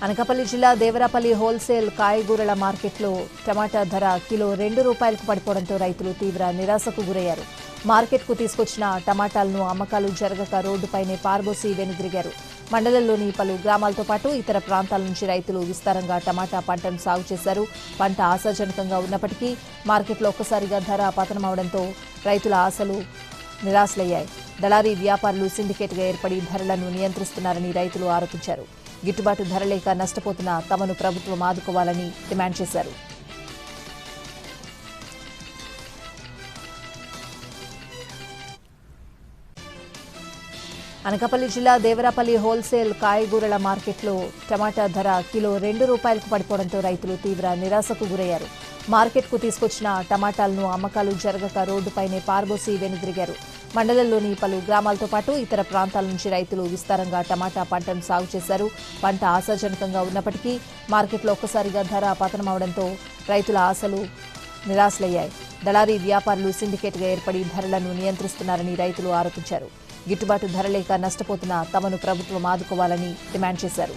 అనకాపల్లి జిల్లా దేవరాపల్లి హోల్సేల్ కాయగూరల మార్కెట్లో టమాటా ధర కిలో ₹2 పడిపోవడంతో రైతులు తీవ్ర నిరాశకు గురయ్యారు. మార్కెట్కు తీసుకొచ్చిన టమాటాలను అమ్మకాలు జరగక రోడ్డుపైనే పారబోసి వెనుదిరిగారు. మండలంలోని పలు గ్రామాలతో పాటు ఇతర ప్రాంతాల నుంచి రైతులు విస్తారంగా టమాటా పంటను సాగు చేశారు. పంట ఆశాజనకంగా ఉన్నప్పటికీ మార్కెట్లో ఒక్కసారిగా ధర పతనమవడంతో రైతుల ఆశలు నిరాశలయ్యాయి. దళారీ వ్యాపారులు సిండికేట్గా ఏర్పడి ధరలను నియంత్రిస్తున్నారని రైతులు ఆరోపించారు. గిట్టుబాటు ధర లేక నష్టపోతున్న తమను ప్రభుత్వం ఆదుకోవాలని డిమాండ్ చేశారు. అనకాపల్లి జిల్లా దేవరాపల్లి హోల్సేల్ కాయగూరల మార్కెట్లో టమాటా ధర కిలో ₹2 పడిపోవడంతో రైతులు తీవ్ర నిరాశకు గురయ్యారు. మార్కెట్కు తీసుకొచ్చిన టమాటాలను అమ్మకాలు జరగక రోడ్డుపైనే పారబోసి వెనుదిరిగారు. మండలంలోని పలు గ్రామాలతో పాటు ఇతర ప్రాంతాల నుంచి రైతులు విస్తారంగా టమాటా పంటను సాగు చేశారు. పంట ఆశాజనకంగా ఉన్నప్పటికీ మార్కెట్లో ఒక్కసారిగా ధర పతనమవడంతో రైతుల ఆశలు నిరాశలయ్యాయి. దళారీ వ్యాపారులు సిండికేట్గా ఏర్పడి ధరలను నియంత్రిస్తున్నారని రైతులు ఆరోపించారు. గిట్టుబాటు ధర లేక నష్టపోతున్న తమను ప్రభుత్వం ఆదుకోవాలని డిమాండ్ చేశారు.